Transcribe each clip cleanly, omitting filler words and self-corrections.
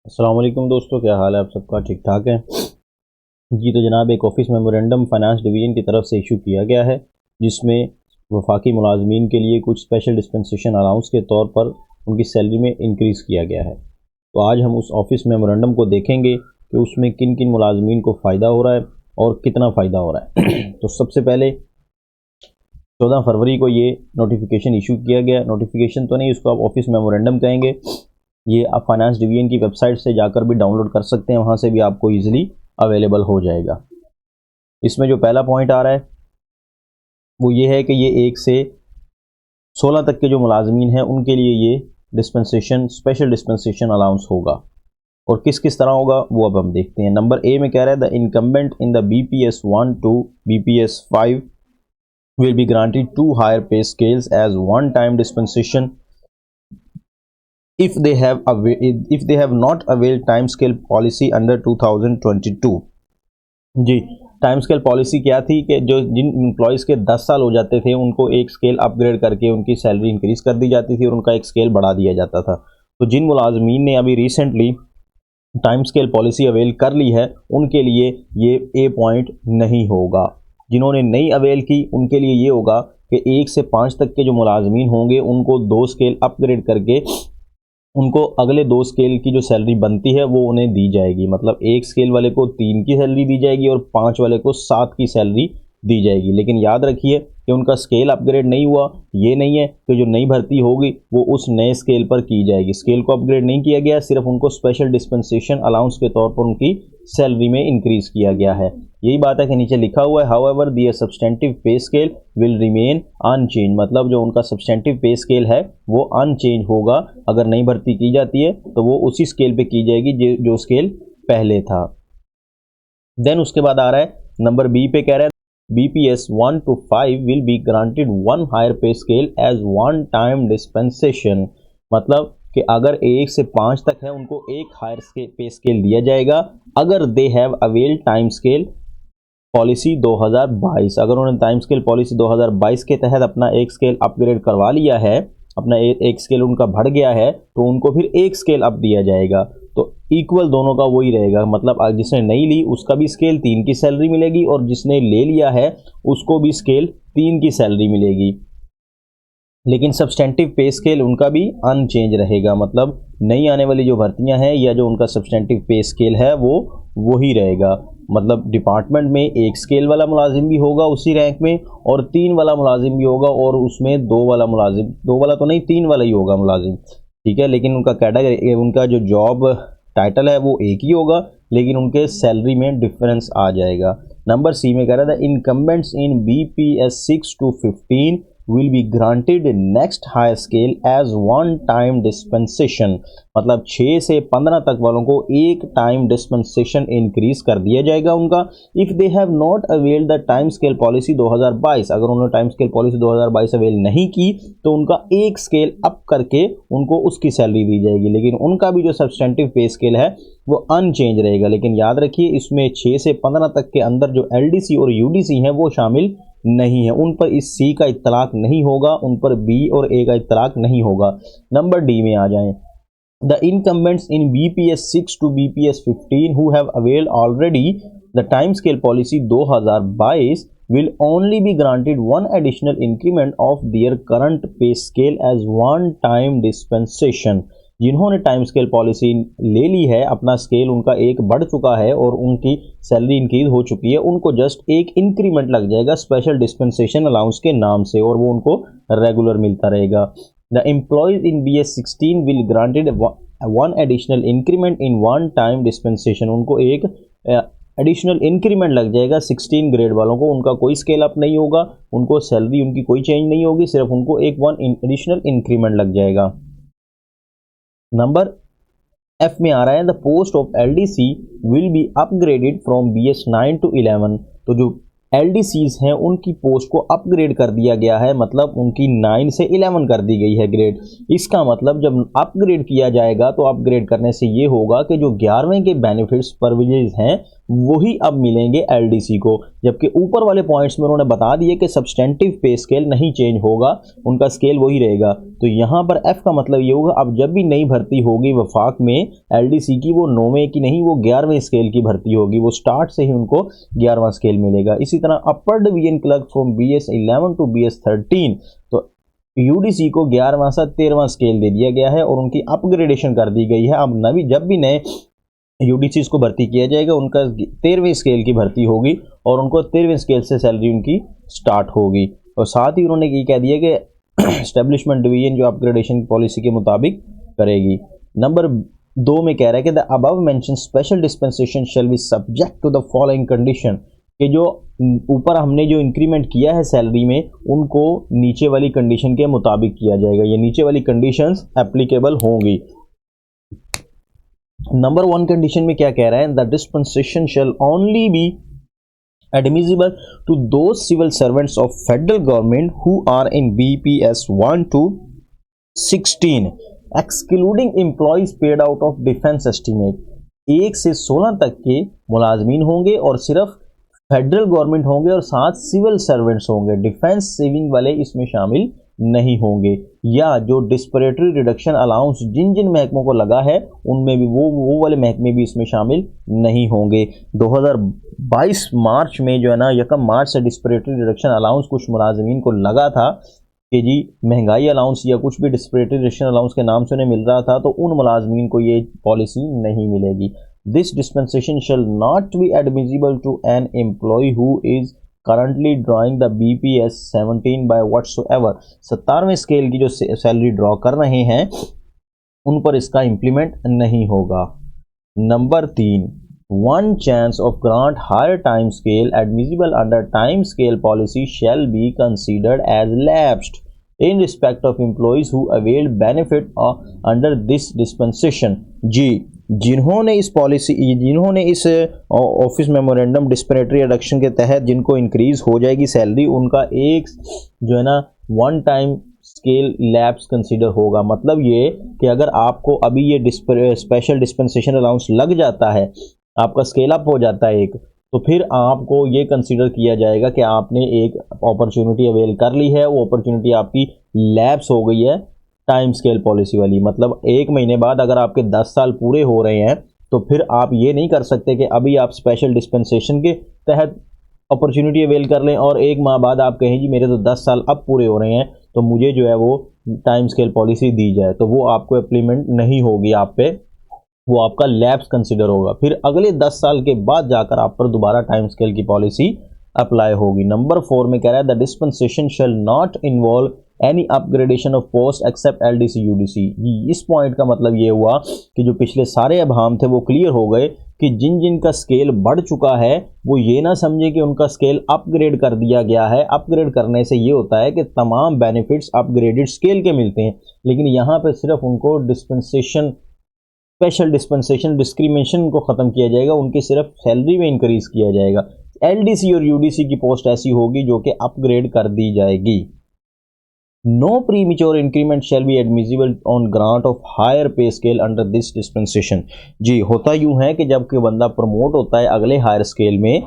अस्सलाम वालेकुम दोस्तों, क्या हाल है आप सबका? ठीक ठाक है जी। तो जनाब, एक ऑफिस मेमोरेंडम फाइनेंस डिवीज़न की तरफ से इशू किया गया है, जिसमें वफाकी मुलाजमीन के लिए कुछ स्पेशल डिस्पेंसेशन अलाउंस के तौर पर उनकी सैलरी में इंक्रीज़ किया गया है। तो आज हम उस ऑफिस मेमोरेंडम को देखेंगे कि उसमें किन किन मुलाजमीन को फ़ायदा हो रहा है और कितना फ़ायदा हो रहा है। तो सबसे पहले 14 फरवरी को ये नोटिफिकेशन इशू किया गया। नोटिफिकेशन तो नहीं, उसको आप ऑफिस मेमोरेंडम कहेंगे। ये आप फाइनेंस डिवीजन की वेबसाइट से जाकर भी डाउनलोड कर सकते हैं, वहाँ से भी आपको ईजिली अवेलेबल हो जाएगा। इसमें जो पहला पॉइंट आ रहा है वो ये है कि ये 1 से 16 तक के जो मुलाजमीन हैं उनके लिए ये डिस्पेंसेशन, स्पेशल डिस्पेंसेशन अलाउंस होगा। और किस किस तरह होगा वो अब हम देखते हैं। नंबर ए में कह रहा है the incumbent in the BPS 1 to BPS 5 will be granted 2 higher pay scales as one time dispensation if they have not availed time scale policy under 2022। Ji, time scale policy क्या थी कि जो जिन employees के 10 साल हो जाते थे उनको एक स्केल अपग्रेड करके उनकी सैलरी इंक्रीज़ कर दी जाती थी और उनका एक स्केल बढ़ा दिया जाता था। तो जिन मुलाजमीन ने अभी recently time scale policy avail कर ली है उनके लिए ये ए पॉइंट नहीं होगा। जिन्होंने नहीं अवेल की उनके लिए ये होगा कि 1 से 5 तक के जो मुलाजमीन होंगे उनको 2 स्केल अपग्रेड करके उनको अगले 2 स्केल की जो सैलरी बनती है वो उन्हें दी जाएगी। मतलब 1 स्केल वाले को 3 की सैलरी दी जाएगी और 5 वाले को 7 की सैलरी दी जाएगी। लेकिन याद रखिए कि उनका स्केल अपग्रेड नहीं हुआ, ये नहीं है कि जो नई भर्ती होगी वो उस नए स्केल पर की जाएगी। स्केल को अपग्रेड नहीं किया गया, सिर्फ उनको स्पेशल डिस्पेंसेशन अलाउंस के तौर पर उनकी सैलरी में इंक्रीज किया गया है। यही बात है कि नीचे लिखा हुआ है however the substantive pay scale will remain unchange. मतलब जो उनका सब्सटेंटिव पे स्केल है वो अनचेंज होगा। अगर नई भर्ती की जाती है तो वो उसी स्केल पे की जाएगी जो स्केल पहले था। देन उसके बाद आ रहा है नंबर बी पे, कह रहा है BPS 1 to 5 will be granted 1 higher pay scale as one time dispensation। मतलब कि अगर 1 से 5 तक है उनको एक हायर पे स्केल दिया जाएगा अगर they have avail time scale policy 2022। अगर उन्होंने टाइम स्केल पॉलिसी 2022 के तहत अपना एक स्केल अपग्रेड करवा लिया है, अपना एक स्केल उनका बढ़ गया है, तो उनको फिर एक स्केल अप दिया जाएगा। तो इक्वल दोनों का वही रहेगा। मतलब जिसने नहीं ली उसका भी स्केल 3 की सैलरी मिलेगी और जिसने ले लिया है उसको भी स्केल 3 की सैलरी मिलेगी। लेकिन सब्सटेंटिव पे स्केल उनका भी अनचेंज रहेगा। मतलब नई आने वाली जो भर्तियां हैं या जो उनका सब्सटेंटिव पे स्केल है वो वही रहेगा। मतलब डिपार्टमेंट में 1 स्केल वाला मुलाजिम भी होगा उसी रैंक में और 3 वाला मुलाजिम भी होगा और उसमें 2 वाला मुलाजिम, 2 वाला तो नहीं 3 वाला ही होगा मुलाजिम, ठीक है। लेकिन उनका कैटेगरी, उनका जो जॉब टाइटल है वो एक ही होगा लेकिन उनके सैलरी में डिफरेंस आ जाएगा। नंबर सी में कह रहा था incumbents in BPS 6 to 15 will be granted next higher scale as one time dispensation। मतलब 6 से 15 तक वालों को एक टाइम डिस्पेंसेशन इंक्रीज कर दिया जाएगा उनका। If they have not avail the time scale policy 2022। अगर उन्होंने टाइम स्केल पॉलिसी 2022 अवेल नहीं की तो उनका एक स्केल अप करके उनको उसकी सैलरी दी जाएगी। लेकिन उनका भी जो सब्सटेंटिव पे स्केल है वो अनचेंज रहेगा। लेकिन याद रखिए इसमें 6 से 15 तक के अंदर जो LDC और UDC हैं वो शामिल नहीं है, उन पर इस सी का इत्तलाक नहीं होगा, उन पर बी और ए का इत्तलाक नहीं होगा। नंबर डी में आ जाएं the incumbents in BPS 6 to BPS 15 who have availed already the time scale policy 2022 will only be granted one additional increment of their current pay scale as one time dispensation। जिन्होंने time scale policy ले ली है, अपना scale उनका एक बढ़ चुका है और उनकी सैलरी इंक्रीज हो चुकी है, उनको जस्ट एक इंक्रीमेंट लग जाएगा स्पेशल डिस्पेंसेशन अलाउंस के नाम से और वो उनको रेगुलर मिलता रहेगा। The employees in BS 16 will granted one additional increment in one time dispensation. उनको एक एडिशनल इंक्रीमेंट लग जाएगा 16 ग्रेड वालों को। उनका कोई स्केल अप नहीं होगा, उनको सैलरी उनकी कोई चेंज नहीं होगी, सिर्फ उनको एक वन एडिशनल इंक्रीमेंट लग जाएगा। नंबर एफ में आ रहा है the post of LDC will be upgraded from BS 9 to 11। तो जो LDCs हैं उनकी पोस्ट को अपग्रेड कर दिया गया है, मतलब उनकी 9 से 11 कर दी गई है ग्रेड। इसका मतलब जब अपग्रेड किया जाएगा तो अपग्रेड करने से ये होगा कि जो 11वें के बेनिफिट्स प्रिविलेज हैं वही अब मिलेंगे एलडीसी को, जबकि ऊपर वाले पॉइंट्स में उन्होंने बता दिए कि सब्सटेंटिव पे स्केल नहीं चेंज होगा, उनका स्केल वही रहेगा। तो यहाँ पर एफ का मतलब ये होगा अब जब भी नई भर्ती होगी वफाक में एलडीसी की, वो 9वें की नहीं, वो 11वें स्केल की भर्ती होगी, वो स्टार्ट से ही उनको 11वां स्केल मिलेगा। इसी तरह upper division clerk from BS 11 to BS 13, तो यूडीसी को 11वां से 13वां स्केल दे दिया गया है और उनकी अपग्रेडेशन कर दी गई है। अब नवी जब भी नए यूडीसी को भर्ती किया जाएगा उनका 13वें स्केल की भर्ती होगी और उनको 13वें स्केल से सैलरी उनकी स्टार्ट होगी। और साथ ही उन्होंने ये कह दिया कि एस्टेब्लिशमेंट डिवीजन जो अपग्रेडेशन पॉलिसी के मुताबिक करेगी। नंबर 2 में कह रहा है कि the above mention special dispensation shall be subject to the following condition, कि जो ऊपर हमने जो इंक्रीमेंट किया है सैलरी में उनको नीचे वाली कंडीशन के मुताबिक किया जाएगा, ये नीचे वाली कंडीशंस एप्लीकेबल होंगी। नंबर 1 कंडीशन में क्या कह रहा है, the dispensation shall only be admissible to those civil servants of federal government who are in BPS 1 to 16 excluding employees paid out of defense estimate। 1 से 16 तक के मुलाजमीन होंगे और सिर्फ फेडरल गवर्नमेंट होंगे और साथ सिविल सर्वेंट्स होंगे, डिफेंस सेविंग वाले इसमें शामिल नहीं होंगे। या जो डिस्परेटरी रिडक्शन अलाउंस जिन जिन महकमों को लगा है उनमें भी वो वाले महकमे भी इसमें शामिल नहीं होंगे। 2022 मार्च में जो है ना 1 मार्च से डिस्परेटरी रिडक्शन अलाउंस कुछ मुलाजमीन को लगा था कि जी महंगाई अलाउंस या कुछ भी डिस्परेटरी रिडक्शन अलाउंस के नाम से उन्हें मिल रहा था, तो उन मुलाजमीन को ये पॉलिसी नहीं मिलेगी। This dispensation shall not be admissible to an employee who is currently drawing the BPS 17 by whatsoever. 17वें स्केल की जो सैलरी ड्रॉ कर रहे हैं उन पर इसका इंप्लीमेंट नहीं होगा। Number 3, 1 chance of grant higher time scale admissible under time scale policy shall be considered as lapsed in respect of employees who availed benefit under this dispensation। जी, जिन्होंने इस ऑफिस मेमोरेंडम डिस्पेरेटरी रिडक्शन के तहत जिनको increase हो जाएगी salary, उनका एक जो है ना 1 टाइम स्केल लैप्स कंसीडर होगा। मतलब ये कि अगर आपको अभी ये स्पेशल डिस्पेंसेशन अलाउंस लग जाता है, आपका स्केल अप हो जाता है एक, तो फिर आपको ये कंसीडर किया जाएगा कि आपने एक अपॉर्चुनिटी अवेल कर ली है, वो अपॉर्चुनिटी आपकी लैप्स हो गई है टाइम स्केल पॉलिसी वाली। मतलब 1 महीने बाद अगर आपके 10 साल पूरे हो रहे हैं तो फिर आप ये नहीं कर सकते कि अभी आप स्पेशल डिस्पेंसेशन के तहत अपॉर्चुनिटी अवेल कर लें और 1 माह बाद आप कहें जी मेरे तो 10 साल अब पूरे हो रहे हैं तो मुझे जो है वो टाइम स्केल पॉलिसी दी जाए, तो वो आपको इम्प्लीमेंट नहीं होगी आप पे, वो आपका लैप्स कंसिडर होगा। फिर अगले 10 साल के बाद जाकर आप पर दोबारा टाइम स्केल की पॉलिसी अप्लाई होगी। नंबर 4 में कह रहा है the dispensation shall not involve any upgradation of post except LDC UDC। इस पॉइंट का मतलब ये हुआ कि जो पिछले सारे अभाम थे वो क्लियर हो गए कि जिन जिन का स्केल बढ़ चुका है वो ये ना समझे कि उनका स्केल अपग्रेड कर दिया गया है। अपग्रेड करने से ये होता है कि तमाम बेनिफिट्स अपग्रेडेड स्केल के मिलते हैं, लेकिन यहाँ पे सिर्फ उनको डिस्पेंसेशन, स्पेशल डिस्पेंसेशन डिस्क्रिमिनेशन को ख़त्म किया जाएगा, उनकी सिर्फ सैलरी में इंक्रीज किया जाएगा। LDC और UDC की पोस्ट ऐसी होगी जो कि अपग्रेड कर दी जाएगी। No premature increment shall be admissible on grant of higher pay scale under this dispensation। जी, होता यूं है कि जब कोई बंदा प्रमोट होता है अगले हायर स्केल में,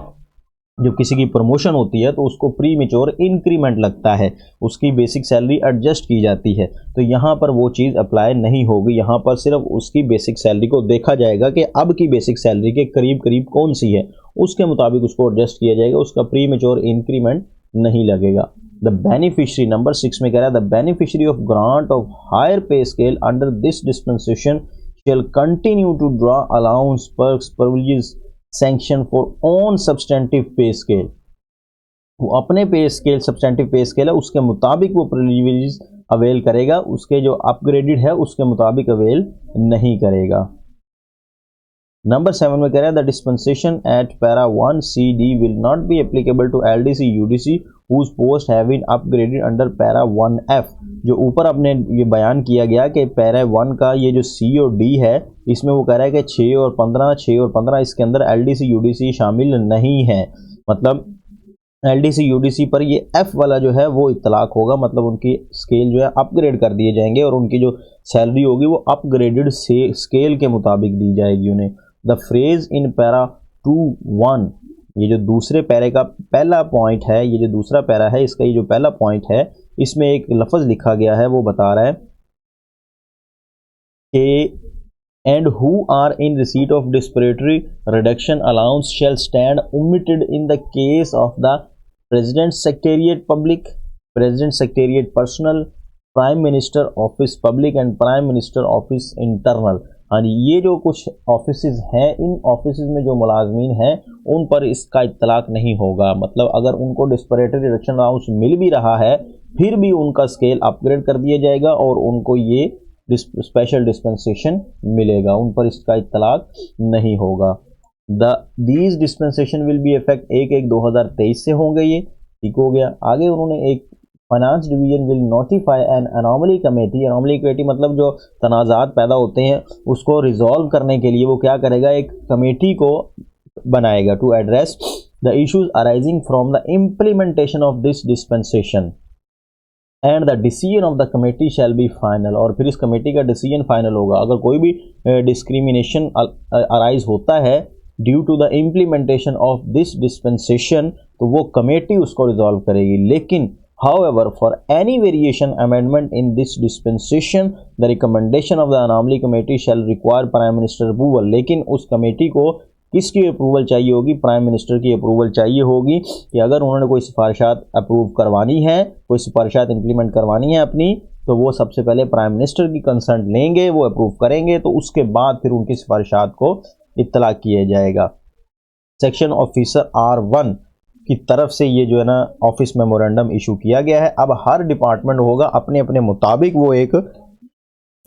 जब किसी की प्रमोशन होती है तो उसको प्री मेच्योर इंक्रीमेंट लगता है, उसकी बेसिक सैलरी एडजस्ट की जाती है। तो यहाँ पर वो चीज़ अप्लाई नहीं होगी, यहाँ पर सिर्फ उसकी बेसिक सैलरी को देखा जाएगा कि अब की बेसिक सैलरी के करीब करीब कौन सी है, उसके मुताबिक उसको एडजस्ट किया जाएगा, उसका प्री मेच्योर इंक्रीमेंट नहीं लगेगा। द बेनिफिशरी, नंबर 6 में कह रहा है the beneficiary of grant of higher pay scale under this dispensation shall continue to draw allowance perks privileges sanction for on substantive pay scale. वो अपने पे स्केल, सब्सटेंटिव पे स्केल है उसके मुताबिक वो प्रिविलेजेस अवेल करेगा, उसके जो अपग्रेडेड है उसके मुताबिक अवेल नहीं करेगा। नंबर 7 में कह रहा है the dispensation at para 1CD will not be applicable to LDC UDC whose post have been upgraded under para 1F। जो ऊपर अपने ये बयान किया गया कि पैरा 1 का ये जो C और D है इसमें वो कह रहा है कि 6 और 15 इसके अंदर LDC UDC शामिल नहीं है। मतलब LDC UDC पर ये F वाला जो है वो इतलाक होगा, मतलब उनकी स्केल जो है अपग्रेड कर दिए जाएंगे और उनकी जो सैलरी होगी वो अपग्रेडेड स्केल के मुताबिक दी जाएगी उन्हें। द फ्रेज इन पैरा 2.1, ये जो दूसरे पैरे का पहला पॉइंट है, ये जो दूसरा पैरा है इसका ये जो पहला पॉइंट है, इसमें एक लफ्ज़ लिखा गया है, वो बता रहा है कि and who are in receipt of disparity reduction allowance shall stand omitted in the case of the President's Secretariat Public, President Secretariat Personal, Prime Minister Office Public and Prime Minister Office Internal। हाँ जी, ये जो कुछ offices हैं, इन offices में जो मुलाजमीन हैं उन पर इसका इत्तलाक नहीं होगा। मतलब अगर उनको डिस्पैरिटी रिडक्शन अलाउंस मिल भी रहा है फिर भी उनका स्केल अपग्रेड कर दिया जाएगा और उनको ये स्पेशल डिस्पेंसेशन मिलेगा, उन पर इसका इत्तलाक नहीं होगा। These dispensation will be effect 1/1/2023 से होंगे। ये ठीक हो गया। आगे उन्होंने एक finance division will notify N anomaly committee, anomaly committee मतलब जो तनाज़ात पैदा होते हैं उसको रिजॉल्व करने के लिए वो क्या करेगा, एक कमेटी को बनाएगा to address the issues arising from the implementation of this dispensation and the decision of the committee shall be final. और फिर इस कमेटी का डिसीजन फाइनल होगा। अगर कोई भी डिस्क्रिमिनेशन अराइज होता है due to the implementation of this dispensation तो वो कमेटी उसको रिजॉल्व करेगी। लेकिन however for any variation amendment in this dispensation the recommendation of the anomaly committee shall require prime minister approval। लेकिन उस कमेटी को किसकी अप्रूवल चाहिए होगी, प्राइम मिनिस्टर की अप्रूवल चाहिए होगी कि अगर उन्होंने कोई सिफारिशात अप्रूव करवानी है, कोई सिफारिशात इंप्लीमेंट करवानी है अपनी, तो वो सबसे पहले प्राइम मिनिस्टर की कंसर्ट लेंगे, वो अप्रूव करेंगे, तो उसके बाद फिर उनकी सिफारिशात को इत्तला किया जाएगा। सेक्शन ऑफिसर R1 की तरफ से ये जो है ना ऑफिस मेमोरेंडम इशू किया गया है। अब हर डिपार्टमेंट होगा अपने अपने मुताबिक वो एक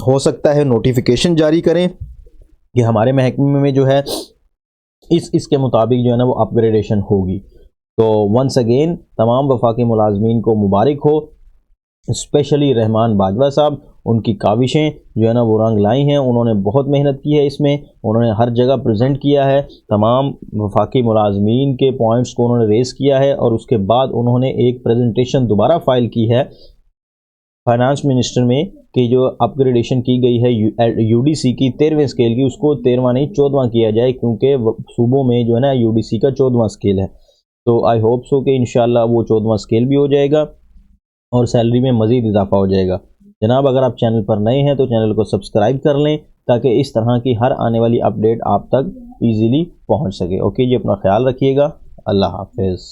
हो सकता है नोटिफिकेशन जारी करें कि हमारे महकमे में जो है इसके मुताबिक जो है ना वो अपग्रेडेशन होगी। तो वंस अगेन तमाम वफाकी मुलाजमीन को मुबारक हो, स्पेशली रहमान बाजवा साहब, उनकी काविशें जो है ना वो रंग लाई हैं। उन्होंने बहुत मेहनत की है इसमें, उन्होंने हर जगह प्रेजेंट किया है, तमाम वफाकी मुलाजमीन के पॉइंट्स को उन्होंने रेस किया है और उसके बाद उन्होंने एक प्रेजेंटेशन दोबारा फाइल की है फाइनेंस मिनिस्टर में कि जो अपग्रेडेशन की गई है यूडीसी की 13वें स्केल की, उसको 13वां नहीं 14वां किया जाए, क्योंकि सूबों में जो है ना यूडीसी का 14वां स्केल है। तो आई होप सो कि इंशाल्लाह वो 14वां स्केल भी हो जाएगा और सैलरी में मज़ीद इजाफा हो जाएगा। जनाब अगर आप चैनल पर नए हैं तो चैनल को सब्सक्राइब कर लें ताकि इस तरह की हर आने वाली अपडेट आप तक ईज़िली पहुँच सके। ओके जी, अपना ख्याल रखिएगा। अल्लाह हाफिज़।